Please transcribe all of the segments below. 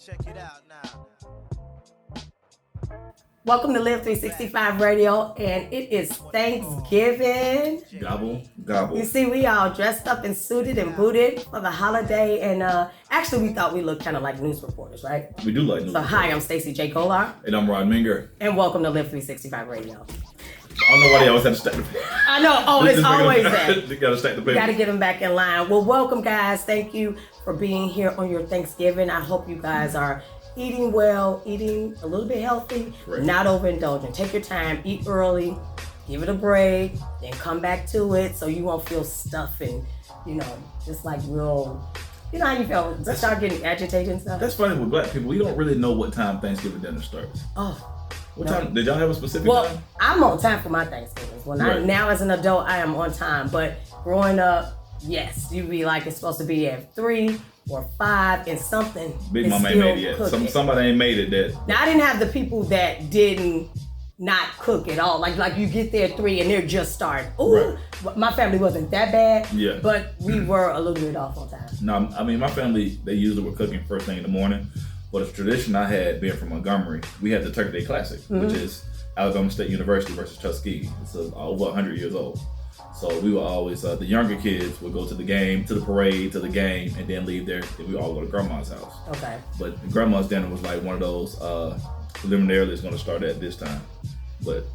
Check it out now. Welcome to Live 365 Radio, and it is Thanksgiving. Gobble, gobble. You see, we all dressed up and suited and booted for the holiday, and actually we thought we looked kind of like news reporters, right? We do like news So reporters. hi, I'm Stacey J. Kolar. And I'm Rod Minger. And welcome to Live 365 Radio. I don't know why they always have to stack the paper. I know, it's always that. They gotta stack the paper. You gotta get them back in line. Well, welcome guys. Thank you for being here on your Thanksgiving. I hope you guys are eating well, eating a little bit healthy, Right. not overindulgent. Take your time, eat early, give it a break, then come back to it so you won't feel stuffed and, just like real, how you feel, start getting agitated and stuff. That's funny with black people. We don't really know what time Thanksgiving dinner starts. What time? Did y'all have a specific time? I'm on time for my Thanksgivings. Now as an adult, I am on time. But growing up, yes, you be like, it's supposed to be at 3 or 5 and something. Big Mama ain't made it yet. Somebody ain't made it that. Now, I didn't have the people that didn't not cook at all. Like you get there at 3 and they're just starting. Ooh, right. My family wasn't that bad. Yeah. But we were a little bit off on time. No, I mean, my family, they usually were cooking first thing in the morning. But a tradition I had being from Montgomery, we had the Turkey Day Classic, which is Alabama State University versus Tuskegee. It's over 100 years old. So we were always, the younger kids would go to the game, to the parade, to the game, and then leave there. Then we all go to grandma's house. Okay. But grandma's dinner was like one of those, preliminarily it's going to start at this time. But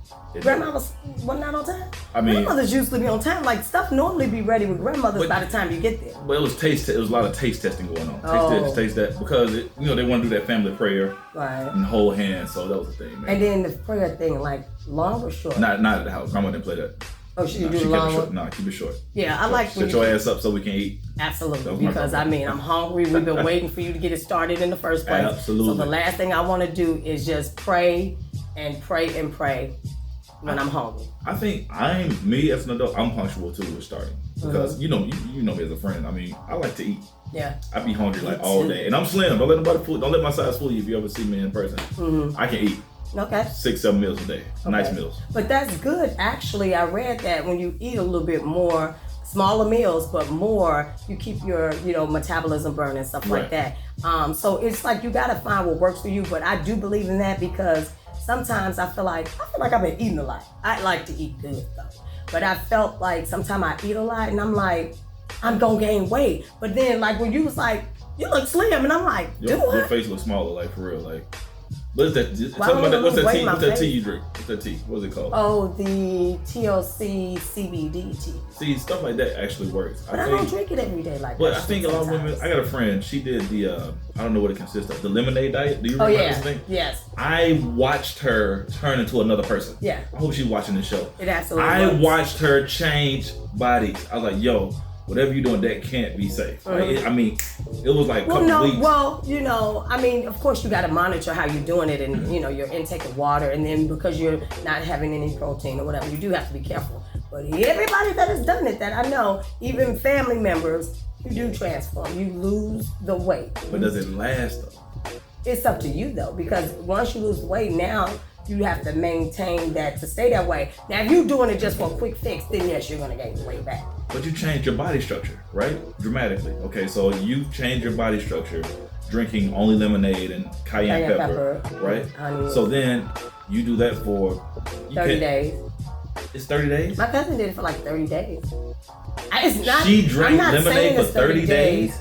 grandma wasn't on time? I mean, grandmothers usually be on time. Like stuff normally be ready with grandmothers by the time you get there. But it was a lot of taste testing going on. Taste that because they want to do that family prayer and hold hands. So that was the thing, man. And then the prayer thing, like long or short? Not at the house. Grandma didn't play that. Oh, she do the long one? No, keep it short. Yeah, I like when your ass up so we can eat. Absolutely, because I'm hungry. We've been waiting for you to get it started in the first place. Absolutely. So the last thing I want to do is just pray and pray and pray when I'm hungry. I think me as an adult, I'm punctual too with starting. Because you know me as a friend. I mean, I like to eat. Yeah. I be hungry like all day. And I'm slim. Don't let my size fool you if you ever see me in person. I can eat. Okay. 6-7 meals a day. Okay. Nice meals. But that's good. Actually, I read that when you eat a little bit more, smaller meals, but more, you keep your, metabolism burning and stuff like that. So it's like you gotta find what works for you. But I do believe in that because sometimes I feel like I've been eating a lot. I like to eat good though. But I felt like sometimes I eat a lot and I'm like, I'm gonna gain weight. But then like when you was like, you look slim, and I'm like, your face looks smaller, like for real, like. What is that? What's that tea you drink? What's that tea? What's it called? Oh, the TLC CBD tea. See, stuff like that actually works. But I don't drink it every day like that. But I think a lot of women, I got a friend, she did the, I don't know what it consists of, the lemonade diet. Do you remember this thing? Yes. I watched her turn into another person. Yeah. I hope she's watching this show. It absolutely I watched her change bodies. I was like, yo, whatever you're doing, that can't be safe. It was like a couple weeks. Of course you got to monitor how you're doing it and, your intake of water. And then because you're not having any protein or whatever, you do have to be careful. But everybody that has done it, that I know, even family members, you do transform. You lose the weight. But does it last though? It's up to you though, because once you lose the weight, now you have to maintain that to stay that way. Now, if you're doing it just for a quick fix, then yes, you're going to gain the weight back. But you change your body structure, right? Dramatically. Okay, so you change your body structure drinking only lemonade and cayenne pepper, right? Honey. So then you do that for 30 days. It's 30 days? My cousin did it for like 30 days. She drank lemonade for 30 days?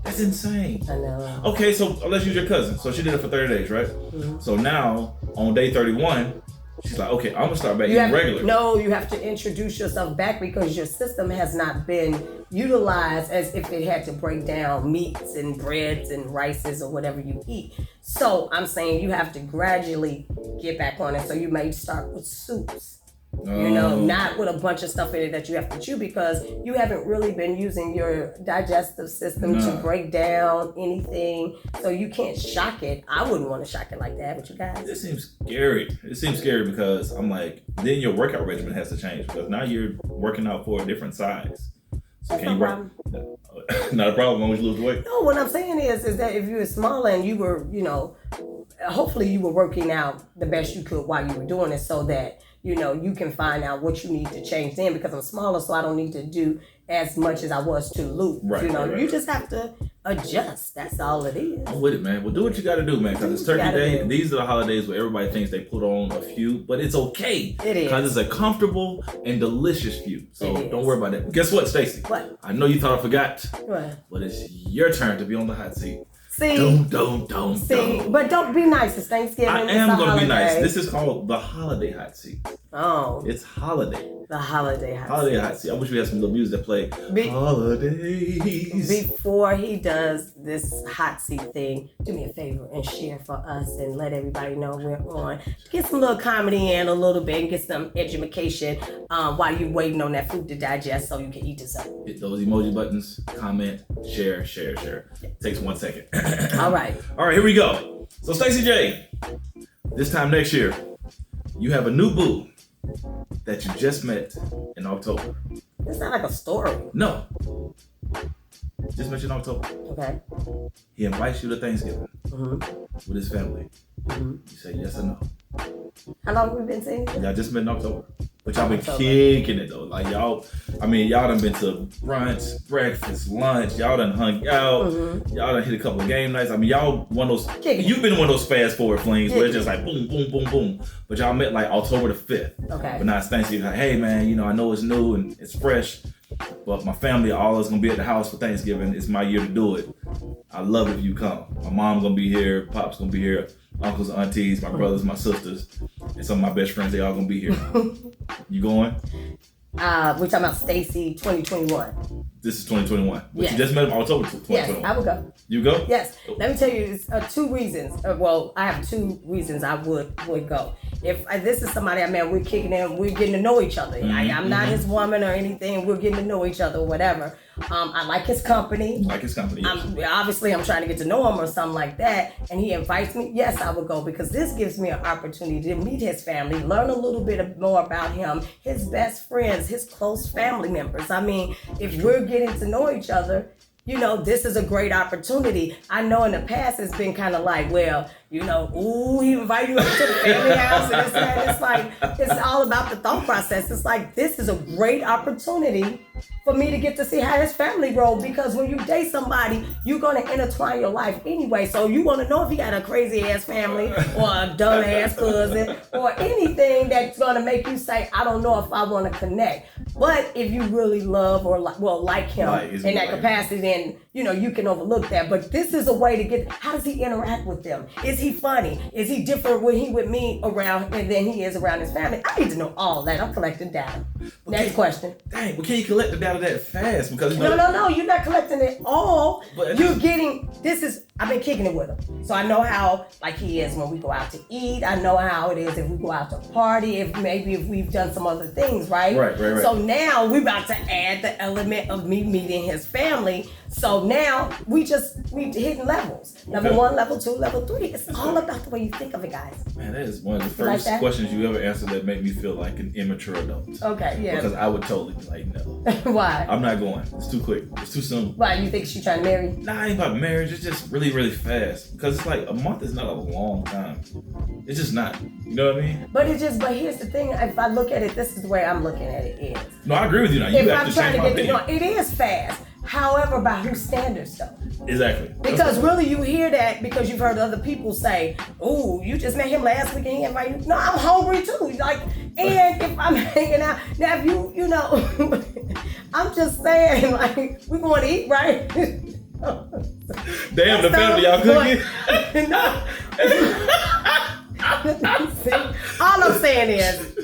That's insane. I know. Okay, so let's use your cousin. So she did it for 30 days, right? Mm-hmm. So now, on day 31, she's like, okay, I'm gonna start back eating regular. No, you have to introduce yourself back because your system has not been utilized as if it had to break down meats and breads and rices or whatever you eat. So I'm saying you have to gradually get back on it. So you may start with soups. Not with a bunch of stuff in it that you have to chew because you haven't really been using your digestive system to break down anything. So you can't shock it. I wouldn't want to shock it like that, but you guys. It seems scary. It seems scary because I'm like, then your workout regimen has to change because now you're working out for a different size. So That's no problem. Not a problem as long as you lose weight. No, what I'm saying is that if you were smaller and you were, hopefully you were working out the best you could while you were doing it so that you can find out what you need to change then because I'm smaller, so I don't need to do as much as I was to lose. Right, You just have to adjust. That's all it is. I'm with it, man. Well, do what you got to do, man, because it's Turkey Day. And these are the holidays where everybody thinks they put on a few, but it's okay. It is. Because it's a comfortable and delicious few. So don't worry about that. Guess what, Stacey? What? I know you thought I forgot. What? But it's your turn to be on the hot seat. See, don't. But don't be nice. It's Thanksgiving. I am going to be nice. This is called the holiday hot seat. Oh. It's holiday. The holiday hot seat. Holiday hot seat. I wish we had some little music that play. Holidays. Before he does this hot seat thing, do me a favor and share for us and let everybody know we're on. Get some little comedy in a little bit and get some education while you're waiting on that food to digest so you can eat dessert. Hit those emoji buttons, comment, share. Takes 1 second. All right, here we go. So Stacey J, this time next year, you have a new boo that you just met in October. It's not like a story. No. Just met you in October. Okay. He invites you to Thanksgiving with his family. You say yes or no. How long have we been seeing? Y'all just met in October. But y'all been kicking it though. Like y'all done been to brunch, breakfast, lunch. Y'all done hung out. Y'all done hit a couple of game nights. I mean, y'all one of those. You've been one of those fast forward flings where it's just like boom, boom, boom, boom. But y'all met like October the 5th. Okay. But now it's Thanksgiving. Like, hey man, I know it's new and it's fresh, but my family all is gonna be at the house for Thanksgiving. It's my year to do it. I love it if you come. My mom's gonna be here. Pop's gonna be here. Uncles, aunties, my brothers, my sisters, and some of my best friends. They all gonna be here. You going? We're talking about Stacey 2021. This is 2021. But yes. You just met him October 2021. Yes, I would go. You go? Yes. Let me tell you, it's 2 reasons. I have 2 reasons I would go. If this is somebody I met, we're kicking in, we're getting to know each other. I'm not his woman or anything. We're getting to know each other or whatever. I like his company. Yes. I'm trying to get to know him or something like that. And he invites me. Yes, I would go because this gives me an opportunity to meet his family, learn a little bit more about him, his best friends, his close family members. I mean, if we're getting to know each other, this is a great opportunity. I know in the past it's been kind of like, well, he invite you up to the family house and this and that. It's like, it's all about the thought process. It's like, this is a great opportunity for me to get to see how his family roll, because when you date somebody, you're going to intertwine your life anyway. So you want to know if he got a crazy ass family or a dumb ass cousin or anything that's going to make you say, I don't know if I want to connect. But if you really love or like him in that capacity, then you can overlook that. But this is a way to get, how does he interact with them? Is he funny? Is he different when he with me around and then he is around his family? I need to know all that. I'm collecting data. Next question. Dang, but can you collect the data that fast? Because No, you're not collecting it all. But you're getting, I've been kicking it with him. So I know how he is when we go out to eat. I know how it is if we go out to party, if we've done some other things, right? Right. So now we're about to add the element of me meeting his family. So now we hitting levels. Level 1, level 2, level 3. It's all about the way you think of it, guys. Man, that is one of the first questions you ever answered that make me feel like an immature adult. Okay, yeah. Because I would totally be like, no. Why? I'm not going. It's too quick. It's too soon. Why? You think she's trying to marry? Nah, it ain't about marriage. It's just really, really fast. Because it's like a month is not a long time. It's just not. You know what I mean? But here's the thing. If I look at it, this is the way I'm looking at it is. No, I agree with you now. If I'm trying to get to know, it is fast. However, by whose standards though? Exactly. Because really you hear that because you've heard other people say, "Oh, you just met him last week and he invited you." No, I'm hungry too. Like, and if I'm hanging out, now if you know, I'm just saying, like, we going to eat, right? Damn, the family y'all cooking. All I'm saying is,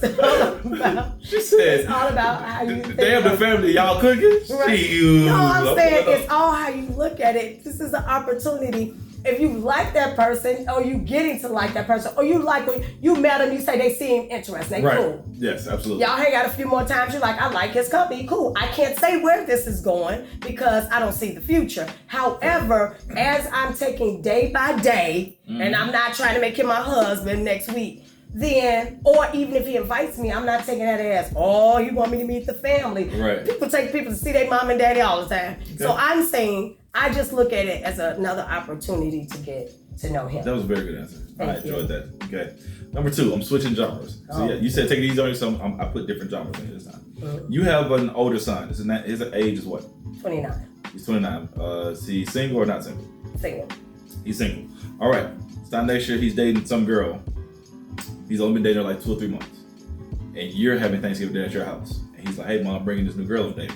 it's all about how you think. Damn, the family y'all cooking? Right. No, I'm saying it's all how you look at it. This is an opportunity. If you like that person, or you getting to like that person, or you like when you met them, you say they seem interesting, they cool. Yes, absolutely. Y'all hang out a few more times, you're like, I like his company, cool. I can't say where this is going because I don't see the future. However, as I'm taking day by day, and I'm not trying to make him my husband next week, then, or even if he invites me, I'm not taking that as, oh, you want me to meet the family. Right. People take people to see their mom and daddy all the time. Okay. So I'm saying, I just look at it as another opportunity to get to know him. That was a very good answer. I enjoyed that. Okay. Number 2, I'm switching genres. So yeah, you said take it easy on you, so I put different genres in here this time. You have an older son. His age is what? 29. He's 29. Is he single or not single? Single. He's single. All right. It's time next year he's dating some girl. He's only been dating her like 2 or 3 months. And you're having Thanksgiving dinner at your house. And he's like, hey, Mom, I'm bringing this new girl on date.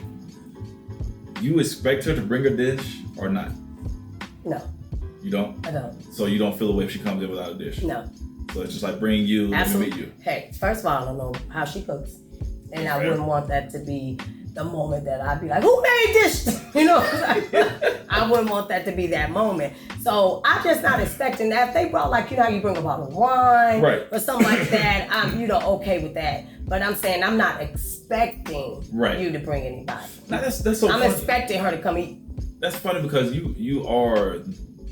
You expect her to bring a dish or not? No. You don't? I don't. So you don't feel the way if she comes in without a dish? No. So it's just like bring you, let me meet you. Hey, first of all, I don't know how she cooks. And I wouldn't want that to be the moment that I'd be like, who made this? You know, I wouldn't want that to be that moment. So I'm just not expecting that. If they brought, like, you know how you bring a bottle of wine or something like that, I'm, okay with that. But I'm saying I'm not expecting you to bring anybody. Now that's so I'm funny. expecting her to come eat. That's funny because you are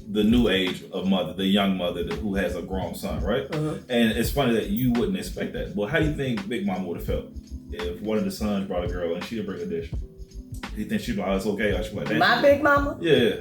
the new age of mother, the young mother who has a grown son, right? Mm-hmm. And it's funny that you wouldn't expect that. Well, how do you think Big Mama would have felt if one of the sons brought a girl and she didn't bring a dish? Do you think she'd be like, oh, it's okay? Or she'd be like, my Big Mama? Yeah.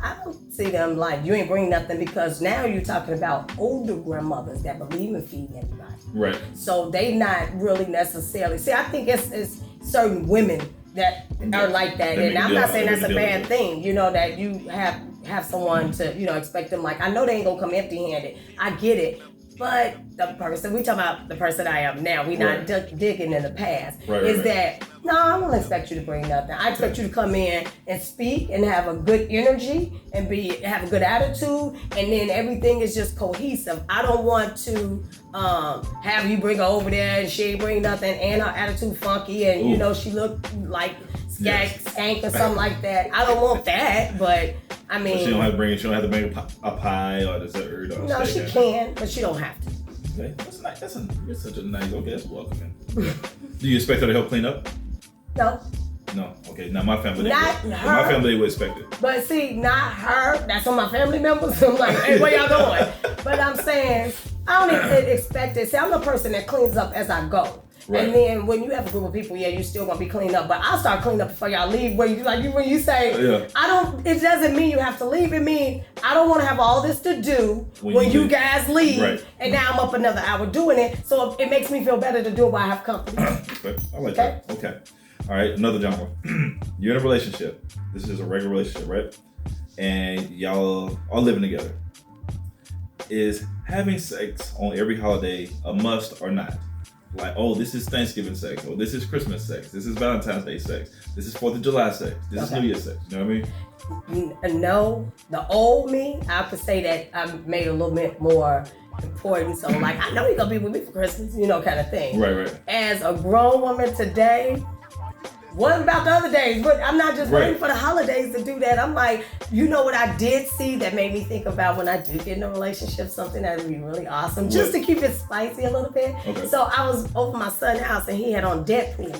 I don't see them like, you ain't bring nothing, because now you're talking about older grandmothers that believe in feeding everybody. Right. So they not really necessarily, see, I think it's certain women that are like that. And I'm not saying that's a bad thing, that you have someone to, expect them, like, I know they ain't gonna come empty-handed. I get it. But the person, we talking about the person I am now, we not digging in the past, that, no, I don't expect you to bring nothing. I expect you to come in and speak and have a good energy and have a good attitude, and then everything is just cohesive. I don't want to have you bring her over there and she ain't bring nothing and her attitude funky and, she look like skank or something like that. I don't want that, but I mean, so she don't have to bring a pie or dessert or no, she can, but she don't have to. Okay, that's nice. You're such a nice, that's welcoming. Do you expect her to help clean up? No. No. Okay. Now my family. Not her. My family they would expect it. But see, not her. That's on my family members. I'm like, hey, where y'all going? But I'm saying, I don't even expect it. See, I'm the person that cleans up as I go. Right. And then when you have a group of people, you still gonna be cleaned up. But I'll start cleaning up before y'all leave. When you say, it doesn't mean you have to leave. It means I don't want to have all this to do when you guys leave. Right. And now I'm up another hour doing it. So it makes me feel better to do it while I have company. Okay. I like that. Okay. All right. Another genre. You're in a relationship. This is a regular relationship, right? And y'all are living together. Is having sex on every holiday a must or not? Like, oh, this is Thanksgiving sex, or this is Christmas sex, this is Valentine's Day sex, this is 4th of July sex, this is New Year's sex. You know what I mean? No, the old me, I could say that I made a little bit more important. So, like, I know you're gonna be with me for Christmas, kind of thing. Right. As a grown woman today, what about the other days? But I'm not just waiting for the holidays to do that. I'm like, what I did see that made me think about when I do get in a relationship, something that would be really awesome, just to keep it spicy a little bit. Okay. So I was over my son's house and he had on Deadpool.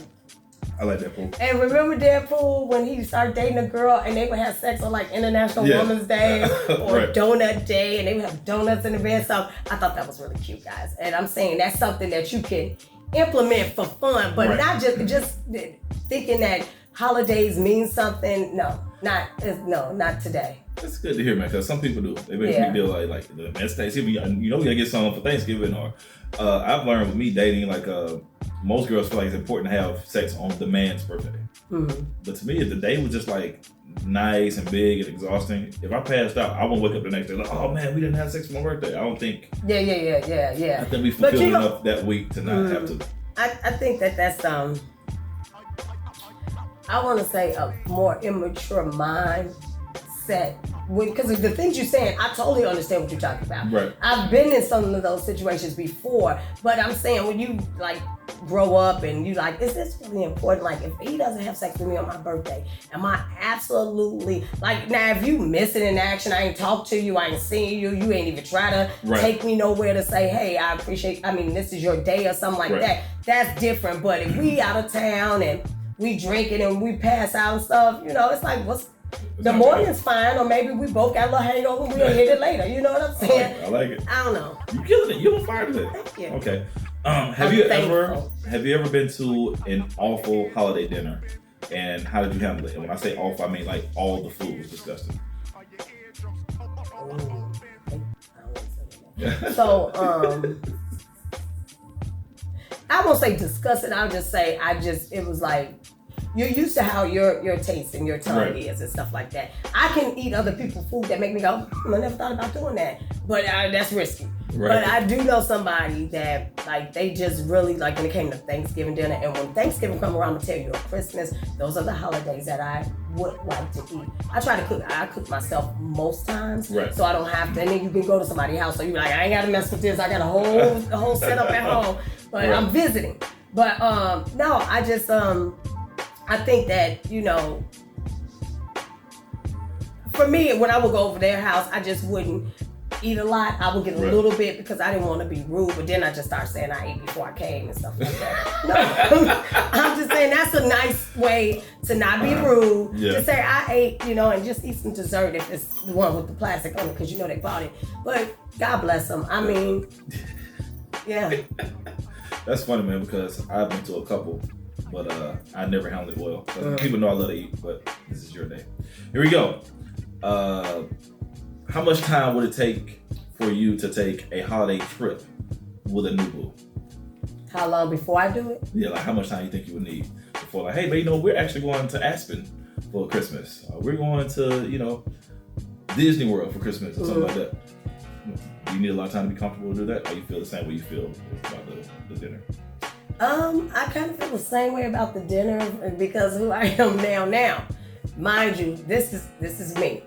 I like Deadpool. And remember Deadpool when he started dating a girl and they would have sex on like International Women's Day or Donut Day, and they would have donuts in the bed. So I thought that was really cute, guys. And I'm saying that's something that you can implement for fun, but not just thinking that holidays mean something. No, not today. That's good to hear, man, because some people do. They make me feel like the next Thanksgiving, we gotta get something for Thanksgiving. Or I've learned with me dating, like most girls feel like it's important to have sex on the man's birthday. Mm-hmm. But to me, if the day was just like nice and big and exhausting, if I passed out, I won't wake up the next day like, oh man, we didn't have sex for my birthday. I don't think. Yeah. I think we fulfilled enough that week to not have to. I think that's I want to say a more immature mindset. Because of the things you're saying, I totally understand what you're talking about. Right. I've been in some of those situations before, but I'm saying when you like grow up and you like, is this really important? Like, if he doesn't have sex with me on my birthday, am I absolutely like, now if you miss it in action, I ain't talked to you, I ain't seen you, you ain't even try to take me nowhere to say, hey, I appreciate, this is your day or something like that. That's different. But if we out of town and we drinking and we pass out and stuff, it's like, the morning's fine, or maybe we both got a little hangover and we'll hit it later. You know what I'm saying? I like it. I don't know. You killing it. You on fire today. Thank you. Okay. Have you ever been to an awful holiday dinner, and how did you handle it? And when I say awful, I mean like all the food was disgusting. So I won't say disgusting. I'll just say it was like you're used to how your taste and your tongue Right. is and stuff like that. I can eat other people's food that make me go, I never thought about doing that, but that's risky. Right. But I do know somebody that like they just really like when it came to Thanksgiving dinner, and when Thanksgiving come around, I'm gonna tell you, or Christmas, those are the holidays that I would like to eat. I try to cook. I cook myself most times, Right. so I don't have to. And then you can go to somebody's house, so you're like, I ain't gotta mess with this. I got a whole setup at home, but Right. I'm visiting. But no, I just I think that, you know, for me, when I would go over their house, I just wouldn't eat a lot. I would get a Right. little bit because I didn't want to be rude, but then I just start saying I ate before I came and stuff like that. No, I'm just saying that's a nice way to not be rude. Yeah. To say I ate, you know, and just eat some dessert if it's the one with the plastic on it because you know they bought it. But God bless them. I mean, yeah. That's funny, man, because I've been to a couple, but I never handled it well. People know I love to eat, but this is your day. Here we go. How much time would it take for you to take a holiday trip with a new boo? How long before I do it? Yeah, like how much time you think you would need before, like, hey, but you know, we're actually going to Aspen for Christmas. We're going to, you know, Disney World for Christmas or something like that. Do you need a lot of time to be comfortable to do that? Or you feel the same way you feel about the dinner? I kind of feel the same way about the dinner because who I am now. Mind you, this is me.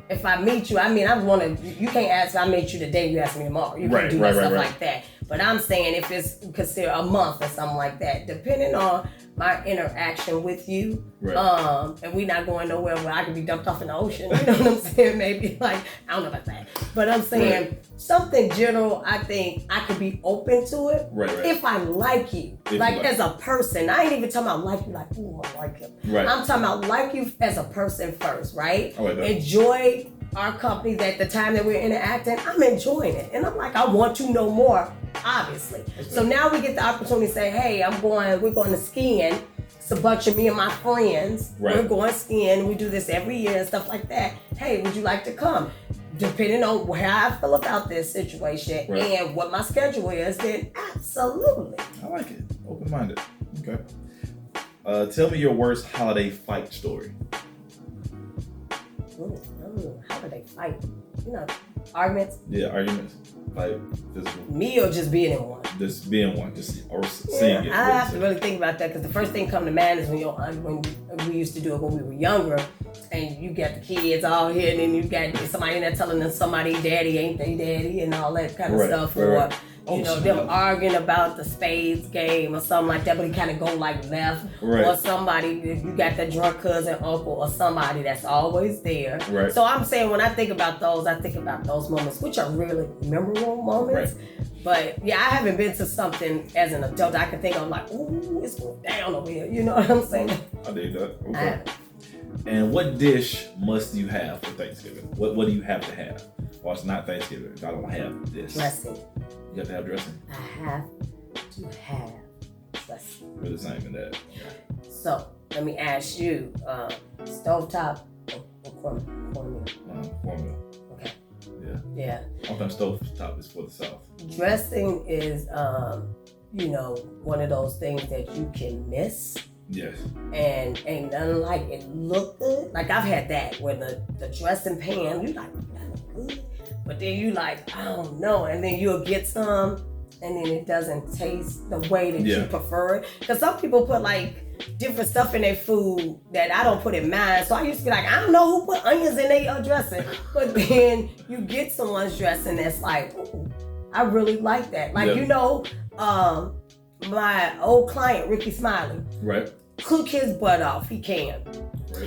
If I meet you, I mean, I want to. You can't ask. I meet you today. You ask me tomorrow. You can't do that stuff like that. But I'm saying if it's considered a month or something like that, depending on my interaction with you, and we not going nowhere where I could be dumped off in the ocean. You know what I'm saying? Maybe like I don't know about that, but I'm saying something general. I think I could be open to it if I like you, as a person. I ain't even talking about like you, like ooh, I like him. I'm talking about like you as a person first, right? Enjoy our company, that the time that we're interacting, I'm enjoying it. And I'm like, I want to know more, obviously. So now we get the opportunity to say, hey, we're going to skiing. It's a bunch of me and my friends. We're going skiing. We do this every year and stuff like that. Hey, would you like to come? Depending on how I feel about this situation and what my schedule is, then absolutely. I like it. Open-minded. Okay. Tell me your worst holiday fight story. How do they fight? You know, arguments? Yeah, arguments. Like physical. Me or just being in one? Just being one, or seeing it. I have to really think about that because the first thing come to mind is when we used to do it when we were younger, and you got the kids all here, and then you got somebody in there telling them somebody daddy ain't they daddy and all that kind of stuff, or you know, them arguing about the spades game or something like that, but he kind of go like left, or somebody, you got the drunk cousin, uncle, or somebody that's always there. So I'm saying when I think about those moments, which are really memorable moments. But yeah, I haven't been to something as an adult I can think of like, ooh, it's going down over here. You know what I'm saying? I dig that. Okay. And what dish must you have for Thanksgiving? What do you have to have? Or it's not Thanksgiving if I don't have this. Dressing. You have to have dressing? I have to have dressing. We're the same in that. So, let me ask you, stovetop or cornmeal? Cornmeal. Okay. Yeah. I think stovetop is for the South. Dressing is, you know, one of those things that you can miss. Yes. And ain't nothing like it look good. Like I've had that where the dressing pan, you like, that look good. But then you like, I don't know. And then you'll get some and then it doesn't taste the way that you prefer it. Because some people put like different stuff in their food that I don't put in mine. So I used to be like, I don't know who put onions in their dressing. But then you get someone's dressing that's like, ooh, I really like that. Like, you know, my old client, Ricky Smiley. Cook his butt off. He can.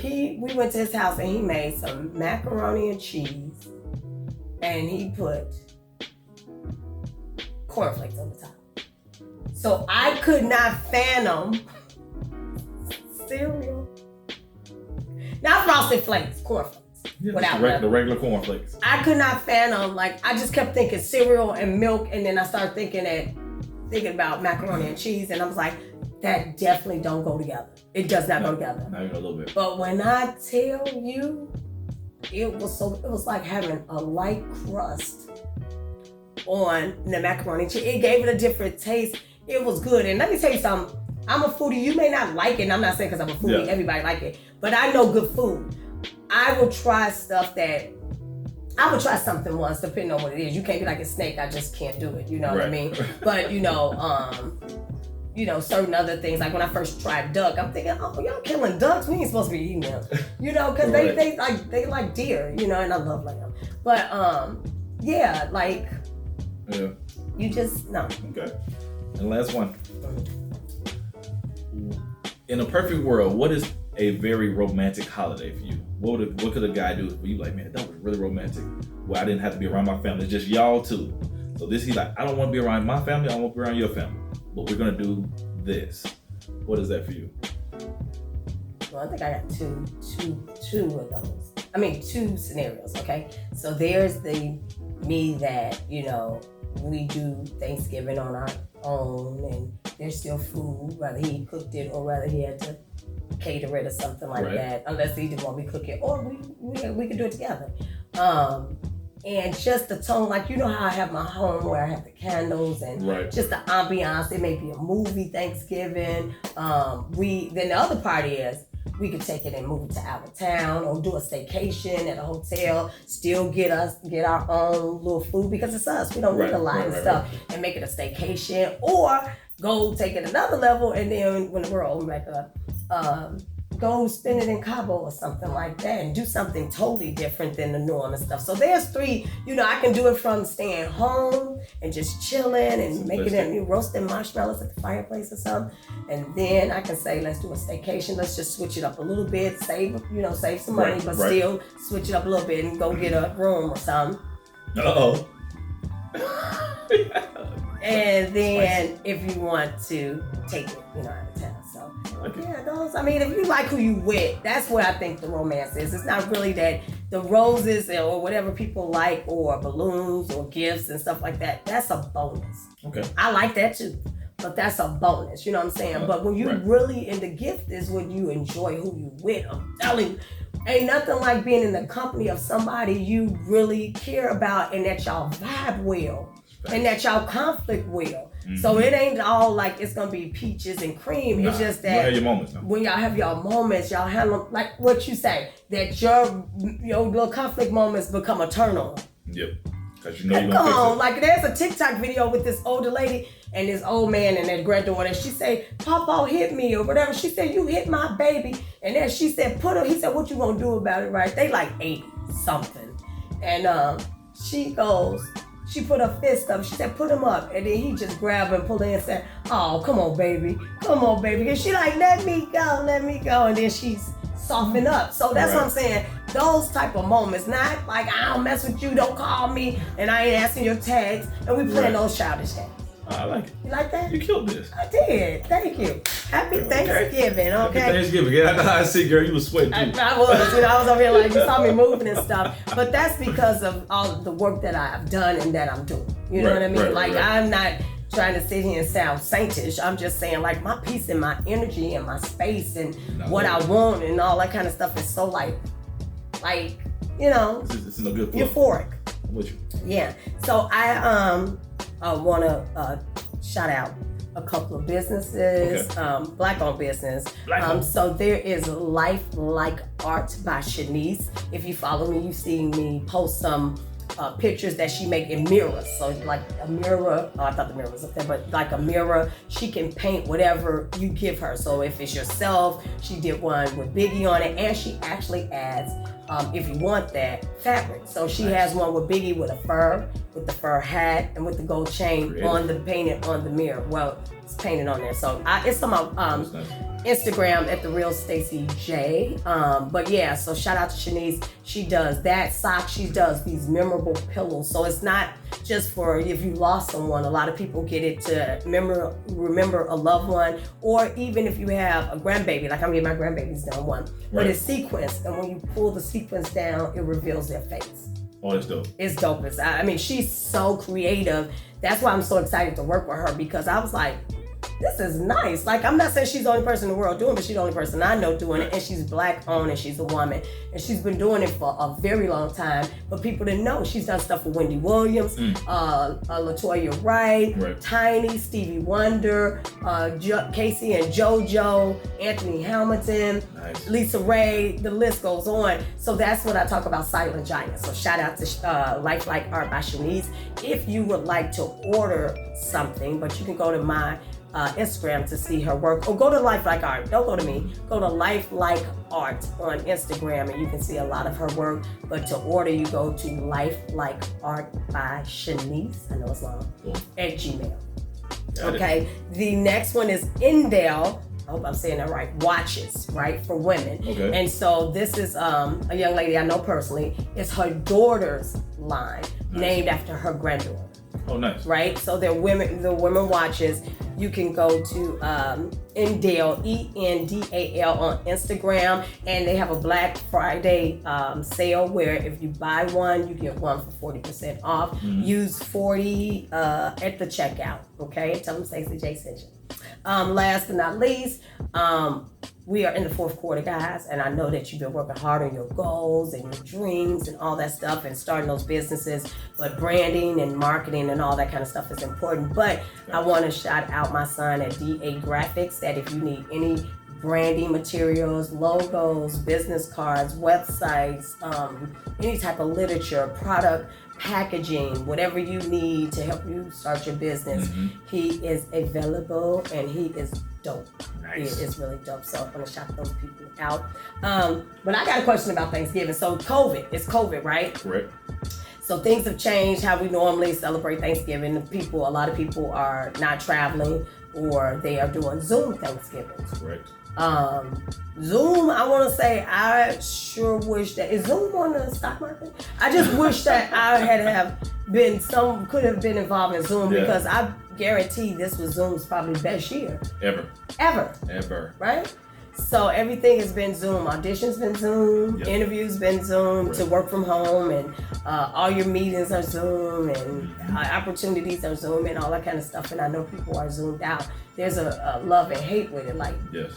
We went to his house and he made some macaroni and cheese. And he put cornflakes on the top. So I could not fathom cereal. Not Frosted Flakes, cornflakes. Without the regular cornflakes. I could not fathom, like, I just kept thinking cereal and milk, and then I started thinking about macaroni and cheese, and I was like, that definitely don't go together. It does not go together. Not even a little bit. But when I tell you, it was like having a light crust on the macaroni and cheese. It gave it a different taste. It was good. And let me tell you something. I'm a foodie. You may not like it, and I'm not saying because I'm a foodie, Yeah. everybody like it, but I know good food. I will try stuff that I would try something once, depending on what it is. You can't be like a snake. I just can't do it. You know what I mean? But certain other things. Like when I first tried duck, I'm thinking, oh, y'all killing ducks? We ain't supposed to be eating them. Because they like deer. And I love lamb. But you just no. Okay. And last one. In a perfect world, what is a very romantic holiday for you? What could a guy do for you? Like, man, that was really romantic. Well, I didn't have to be around my family, just y'all two. So he's like, I don't want to be around my family, I don't want to be around your family. But we're gonna do this. What is that for you? Well, I think I got two of those. I mean, two scenarios, okay? So there's the me that, we do Thanksgiving on our own and there's still food, whether he cooked it or whether he had to cater it or something like that, unless he didn't want me to cook it, or we could do it together. And just the tone, like how I have my home where I have the candles and just the ambiance. It may be a movie Thanksgiving. Then the other party is we could take it and move it to out of town or do a staycation at a hotel, still get our own little food because it's us. We don't need a lot of stuff and make it a staycation, or go take it another level and then when we're open back up, go spend it in Cabo or something like that and do something totally different than the norm and stuff. So there's three, I can do it from staying home and just chilling and making it, roasting marshmallows at the fireplace or something. And then I can say, let's do a staycation. Let's just switch it up a little bit, save some money, but still switch it up a little bit and go get a room or something. Uh-oh. And then if you want to take it, out of town. So those. I mean, if you like who you with, that's where I think the romance is. It's not really that the roses or whatever people like, or balloons or gifts and stuff like that. That's a bonus. Okay. I like that too, but that's a bonus. You know what I'm saying? But when you really in the gift is when you enjoy who you with. I'm telling you. Ain't nothing like being in the company of somebody you really care about and that y'all vibe well and that y'all conflict well. Mm-hmm. So it ain't all like it's gonna be peaches and cream. It's just that have your moments, when y'all have your moments, y'all handle like what you say, that your little conflict moments become a turn on. Yep. Cause you're gonna fix it. Like there's a TikTok video with this older lady and this old man and that granddaughter. She say, Papa hit me or whatever. She said, you hit my baby. And then she said, he said, what you gonna do about it, right? They like 80 something. And she put her fist up. She said, put him up. And then he just grabbed her and pulled her in and said, oh, come on, baby. And she like, let me go. And then she's softened up. So that's what I'm saying. Those type of moments, not like, I don't mess with you, don't call me, and I ain't asking your tags. And we playing those childish games. I like it. You like that? You killed this. I did. Thank you. Happy Thanksgiving, okay? Happy Thanksgiving. Yeah, I know how I see, girl. You was sweating too. I was. I was over here like, you saw me moving and stuff. But that's because of all the work that I've done and that I'm doing. You know what I mean? I'm not trying to sit here and sound saintish. I'm just saying like my peace and my energy and my space and what I want and all that kind of stuff is so it's no good euphoric. I'm with you. Yeah. So I want to shout out a couple of businesses, Black-owned business. So there is Life Like Art by Shanice. If you follow me, you've seen me post some pictures that she make in mirrors. So like a mirror, I thought the mirror was up there, but like a mirror, she can paint whatever you give her. So if it's yourself, she did one with Biggie on it, and she actually adds, if you want that, fabric. So she has one with Biggie with the fur hat, and with the gold chain painted on the mirror. Well, it's painted on there. So it's on my Instagram at The Real Stacey J. But yeah, so shout out to Shanice. She does that sock. She does these memorable pillows. So it's not just for if you lost someone. A lot of people get it to remember a loved one, or even if you have a grandbaby. Like I'm getting my grandbabies done one, but it's sequenced, and when you pull the sequence down, it reveals their face. Oh, it's dope. It's dope. I mean, she's so creative. That's why I'm so excited to work with her, because I was like, this is nice. Like, I'm not saying she's the only person in the world doing it, but she's the only person I know doing it. And she's black owned and she's a woman. And she's been doing it for a very long time. But people didn't know. She's done stuff with Wendy Williams, LaToya Wright, Tiny, Stevie Wonder, Casey and JoJo, Anthony Hamilton, Lisa Ray, the list goes on. So that's what I talk about, silent giants. So shout out to Lifelike Art by Shanice. If you would like to order something, but you can go to my Instagram to see her work, or go to Lifelike Art. Don't go to me. Go to Lifelike Art on Instagram, and you can see a lot of her work. But to order, you go to Lifelike Art by Shanice. I know it's long. At Gmail. Okay. The next one is Indale. I hope I'm saying that right. Watches, right, for women. Okay. And so this is a young lady I know personally. It's her daughter's line, named after her granddaughter. Oh, nice. Right? So the women watches. You can go to Endale, Endal on Instagram, and they have a Black Friday sale where if you buy one, you get one for 40% off. Use 40 at the checkout. Okay? Tell them Stacey J sent you. Last but not least, we are in the fourth quarter, guys, and I know that you've been working hard on your goals and your dreams and all that stuff and starting those businesses, but branding and marketing and all that kind of stuff is important. But I want to shout out my son at DA Graphics, that if you need any branding materials, logos, business cards, websites, any type of literature, product packaging, whatever you need to help you start your business, he is available and he is dope. Nice. He is really dope. So I'm gonna shout those people out. But I got a question about Thanksgiving. So it's COVID, right? Correct. So things have changed how we normally celebrate Thanksgiving. A lot of people are not traveling, or they are doing Zoom Thanksgivings. Correct. Zoom, I want to say, I sure wish that, is Zoom on the stock market? I just wish that I could have been involved in Zoom, because I guarantee this was Zoom's probably best year. Ever. Right? So everything has been Zoom. Auditions been Zoom, interviews been Zoom, to work from home, and all your meetings are Zoom, and opportunities are Zoom, and all that kind of stuff. And I know people are Zoomed out. There's a love and hate with it. Like,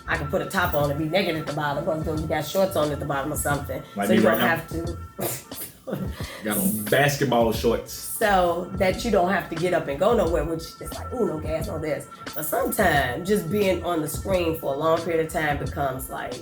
I can put a top on and be naked at the bottom, but you got shorts on at the bottom or something. Like so you don't now. have to. Got on basketball shorts. So that you don't have to get up and go nowhere, which is like, ooh, no gas, no this. But sometimes just being on the screen for a long period of time becomes like,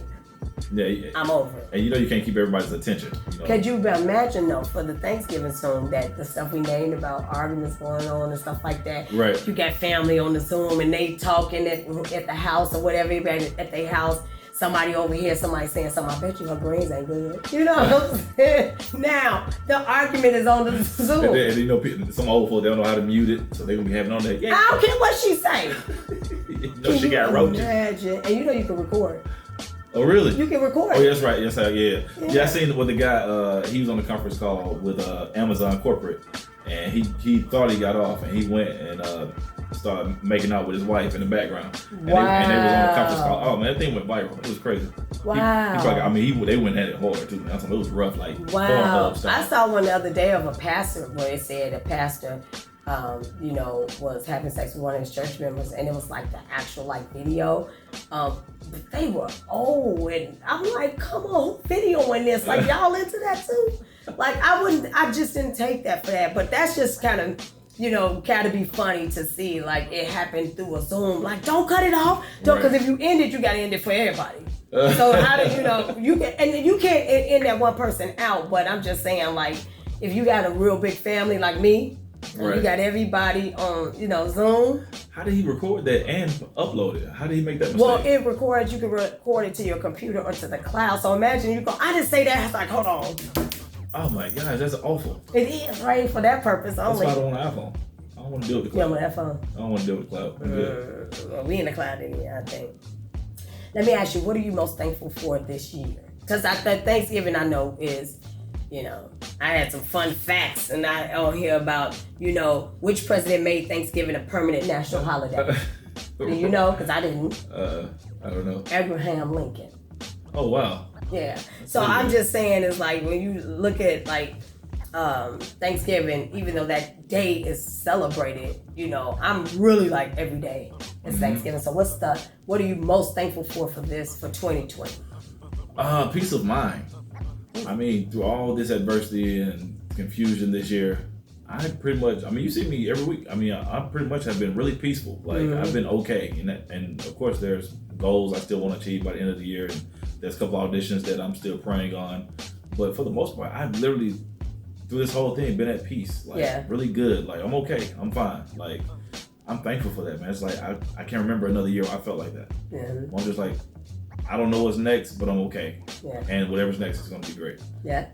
I'm over it. And you can't keep everybody's attention. Could you imagine, though, for the Thanksgiving Zoom, that the stuff we named about arguments going on and stuff like that. Right. You got family on the Zoom and they talking at the house or whatever, everybody at their house. Somebody over here, somebody saying something, I bet you her greens ain't good. You know what I'm saying? Now, the argument is on the Zoom. And some old folks, they don't know how to mute it, so they gonna be having on that. I don't care what she say. She got roaches. Imagine. And you can record. Oh, really? You can record. Oh, yeah, that's right. Yes, I seen with the guy, he was on the conference call with Amazon Corporate, and he thought he got off, and he went and started making out with his wife in the background. And they was on the conference call. Oh, man, that thing went viral. It was crazy. Wow. They went at it hard, too. It was rough, like, wow. I saw one the other day of a pastor where it said a pastor was having sex with one of his church members, and it was like the actual video. But they were old, and I'm like, come on, who videoing this? Like, y'all into that too? Like, I just didn't take that for that. But that's just kind of, gotta be funny to see, like, it happened through a Zoom. Like, don't cut it off. Because if you end it, you gotta end it for everybody. So how do you can't end that one person out, but I'm just saying, like, if you got a real big family like me, and you got everybody on, Zoom. How did he record that and upload it? How did he make that mistake? Well, it records. You can record it to your computer or to the cloud. So imagine you go, I didn't say that. It's like, hold on. Oh my gosh, that's awful. It is, right? For that purpose only. That's why I don't want an iPhone. I don't want to deal with the cloud. Yeah, with that phone. I don't want to deal with the cloud. I'm good. Well, we in the cloud anyway, I think. Let me ask you, what are you most thankful for this year? Because Thanksgiving, I know, is, I had some fun facts, and I don't hear about, which president made Thanksgiving a permanent national holiday. Do you know? Because I didn't. I don't know. Abraham Lincoln. Oh, wow. Yeah. So I'm just saying, it's like, when you look at, like, Thanksgiving, even though that day is celebrated, I'm really like every day is Thanksgiving. So what are you most thankful for this for 2020? Peace of mind. I mean, through all this adversity and confusion this year, you see me every week. I mean, I pretty much have been really peaceful. Like, I've been okay. And of course, there's goals I still want to achieve by the end of the year. And there's a couple auditions that I'm still praying on. But for the most part, I've literally, through this whole thing, been at peace. Like, really good. Like, I'm okay. I'm fine. Like, I'm thankful for that, man. It's like, I can't remember another year where I felt like that. Yeah. I'm just like, I don't know what's next, but I'm okay. Yeah. And whatever's next is going to be great. Yeah.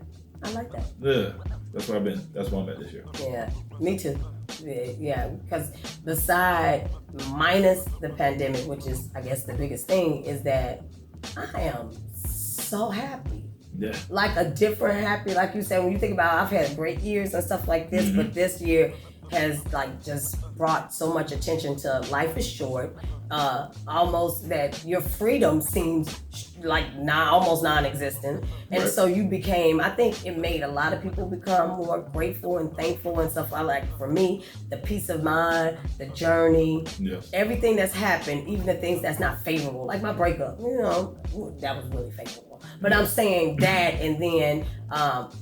I like that. Yeah. That's where I've been. That's where I'm at this year. Yeah. Me too. Yeah. Because minus the pandemic, which is, I guess, the biggest thing, is that I am so happy. Yeah. Like a different happy, like you said, when you think about I've had great years and stuff like this, but this year has like just brought so much attention to life is short, almost that your freedom seems like almost non-existent, and so you became, I think it made a lot of people become more grateful and thankful and stuff. I like, for me, the peace of mind, the journey, everything that's happened, even the things that's not favorable, like my breakup, that was really favorable. But I'm saying that, and then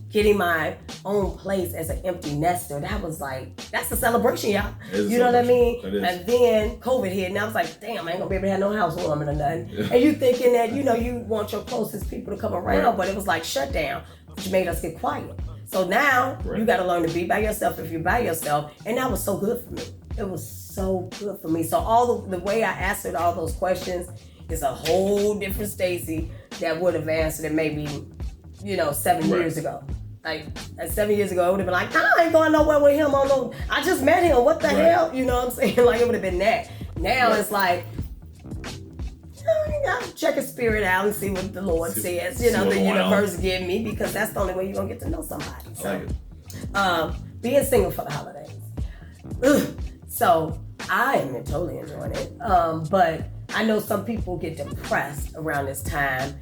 getting my own place as an empty nester, that was like, that's a celebration, y'all. You know what I mean? And then COVID hit, and I was like, damn, I ain't gonna be able to have no housewarming or nothing. Yeah. And you thinking that, you want your closest people to come around, but it was like shut down, which made us get quiet. So now you gotta learn to be by yourself if you're by yourself, and that was so good for me. It was so good for me. So all the way I answered all those questions is a whole different Stacy that would have answered it maybe, 7 years ago. Like 7 years ago, it would have been like, nah, I ain't going nowhere with him. I just met him. What the hell? You know what I'm saying? Like, it would have been that. Now it's like, check a spirit out and see what the Lord says. The universe give me, because that's the only way you're gonna get to know somebody. So, being single for the holidays. So I am totally enjoying it. But I know some people get depressed around this time,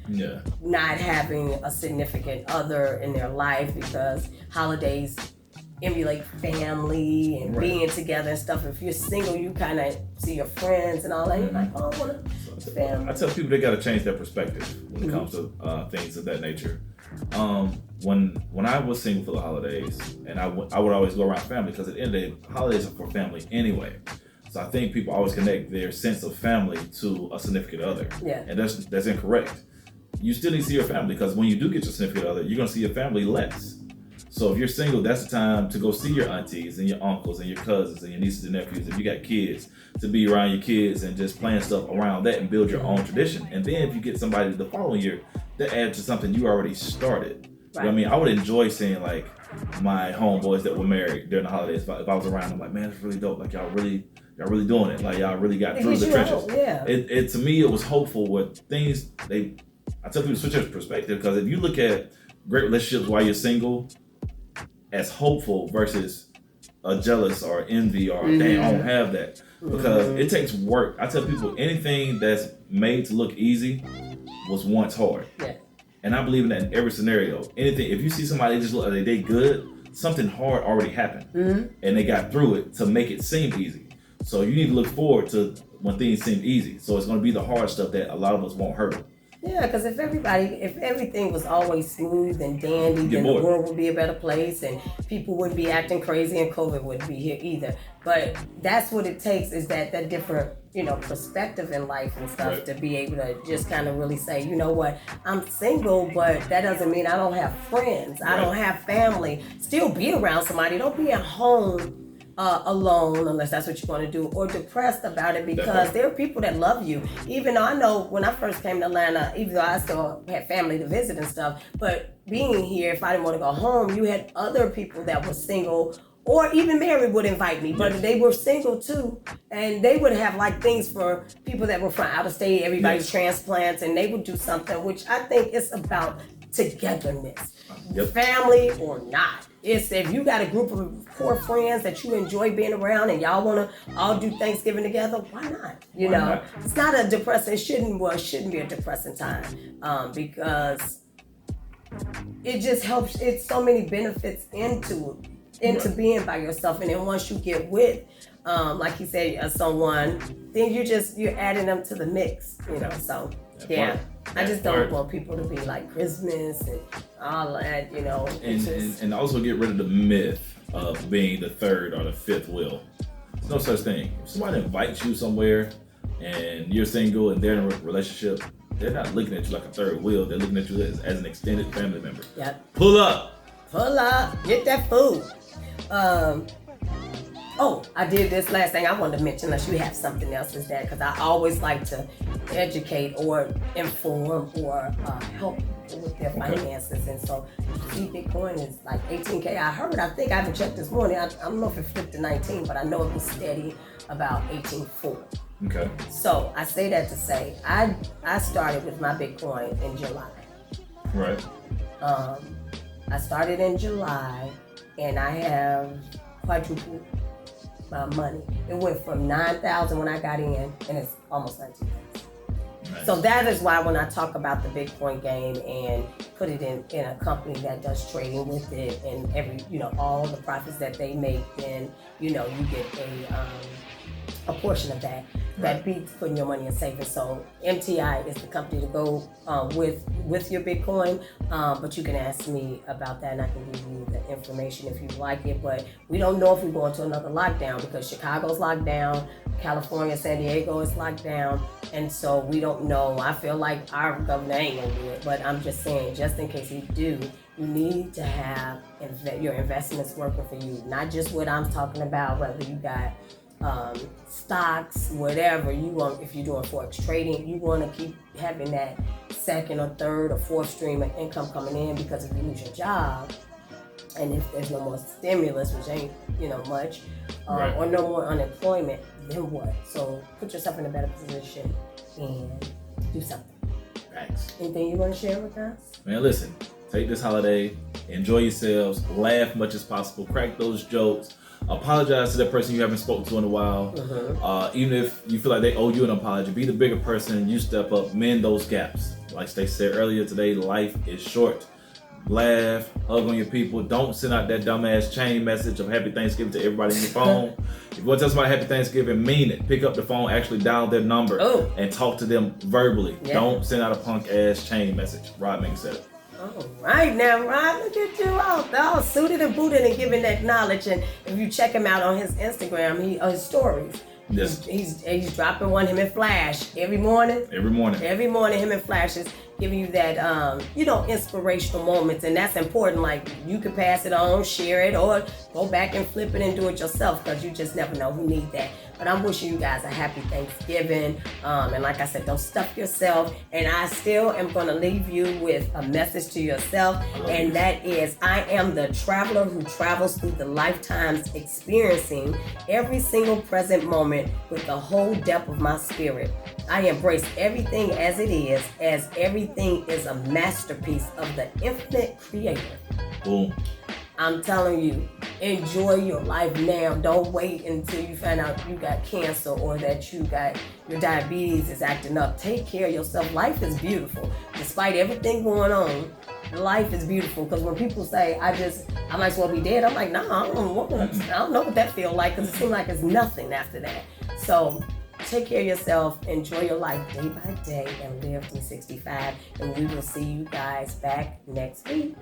not having a significant other in their life, because holidays emulate family and being together and stuff. If you're single, you kind of see your friends and all that. You're like, oh, I want a family. I tell people they got to change their perspective when it comes to things of that nature. When I was single for the holidays, and I would always go around family, because at the end of the day, holidays are for family anyway. So I think people always connect their sense of family to a significant other. Yeah. And that's incorrect. You still need to see your family, because when you do get your significant other, you're going to see your family less. So if you're single, that's the time to go see your aunties and your uncles and your cousins and your nieces and nephews. If you got kids, to be around your kids and just plan stuff around that and build your own tradition. And then if you get somebody the following year, that adds to something you already started. Right. You know what I mean? I would enjoy seeing like my homeboys that were married during the holidays. If I was around, I'm like, man, it's really dope. Like y'all really doing it. Like y'all really got through the trenches. It to me, it was hopeful with things. I tell people to switch their perspective, because if you look at great relationships while you're single as hopeful versus a jealous or envy or dang, I don't have that, because it takes work. I tell people anything that's made to look easy was once hard. Yeah. And I believe in that in every scenario. Anything, if you see somebody just look like they good, something hard already happened, and they got through it to make it seem easy. So you need to look forward to when things seem easy. So it's going to be the hard stuff that a lot of us won't hurt. Yeah, because if everything was always smooth and dandy, then the world would be a better place, and people wouldn't be acting crazy, and COVID wouldn't be here either. But that's what it takes, is that different, perspective in life and stuff, to be able to just kind of really say, you know what, I'm single, but that doesn't mean I don't have friends. I don't have family. Still be around somebody. Don't be at home alone, unless that's what you want to do, or depressed about it, because there are people that love you. Even though I know when I first came to Atlanta, even though I still had family to visit and stuff, but being here, if I didn't want to go home, you had other people that were single or even married would invite me, but they were single too, and they would have like things for people that were from out of state, everybody's transplants, and they would do something, which I think is about togetherness, family or not. It's if you got a group of core friends that you enjoy being around and y'all want to all do Thanksgiving together, why not? It's not a depressing, it shouldn't be a depressing time, because it just helps. It's so many benefits into being by yourself, and then once you get with, like you said, someone, then you're adding them to the mix, So I just don't want people to be like Christmas and all that, And also get rid of the myth of being the third or the fifth wheel. There's no such thing. If somebody invites you somewhere and you're single and they're in a relationship, they're not looking at you like a third wheel. They're looking at you as an extended family member. Yep. Pull up, get that food. I did this last thing I wanted to mention, unless you have something else, is that because I always like to educate or inform or help people with their finances. And so, see, Bitcoin is like 18K. I think I haven't checked this morning. I don't know if it flipped to 19, but I know it was steady about 18.4. Okay. So I say that to say, I started with my Bitcoin in July. Right. I started in July, and I have quadrupled my money. It went from 9,000 when I got in, and it's almost 19,000. Nice. So that is why when I talk about the Bitcoin game and put it in a company that does trading with it, and all the profits that they make, then you get a portion of that. That beats putting your money in savings. So MTI is the company to go with your Bitcoin, but you can ask me about that and I can give you the information if you like it. But we don't know if we're going to another lockdown because Chicago's locked down, California, San Diego is locked down, and so we don't know. I feel like our governor ain't gonna do it, but I'm just saying, just in case he do, you need to have your investments working for you, not just what I'm talking about, whether you got stocks, whatever you want. If you're doing forex trading, you want to keep having that second or third or fourth stream of income coming in, because if you lose your job and if there's no more stimulus, which ain't much, or no more unemployment, then what? So put yourself in a better position and do something. Thanks. Anything you want to share with us? Man, listen, take this holiday, enjoy yourselves, laugh much as possible, crack those jokes. Apologize to that person you haven't spoken to in a while. Even if you feel like they owe you an apology, be the bigger person. You step up, mend those gaps. Like Stacey said earlier today, life is short. Laugh, hug on your people. Don't send out that dumbass chain message of Happy Thanksgiving to everybody in your phone. If you want to tell somebody Happy Thanksgiving, mean it. Pick up the phone, actually dial their number and talk to them verbally. Yeah. Don't send out a punk ass chain message. Rod Mink said it. All right now, Rod, look at you all suited and booted and giving that knowledge. And if you check him out on his Instagram, his stories, he's dropping one, him and Flash, every morning. Every morning, him and Flash is giving you that, inspirational moments. And that's important. Like, you can pass it on, share it, or go back and flip it and do it yourself, because you just never know who needs that. But I'm wishing you guys a happy Thanksgiving. And like I said, don't stuff yourself. And I still am going to leave you with a message to yourself. And that is, I am the traveler who travels through the lifetimes, experiencing every single present moment with the whole depth of my spirit. I embrace everything as it is, as everything is a masterpiece of the infinite creator. Boom. I'm telling you, enjoy your life now. Don't wait until you find out you got cancer or that your diabetes is acting up. Take care of yourself. Life is beautiful. Despite everything going on, life is beautiful. Because when people say, I might as well be dead, I'm like, nah, I don't know what that feels like, because it seems like it's nothing after that. So take care of yourself, enjoy your life day by day, and live to 65. And we will see you guys back next week.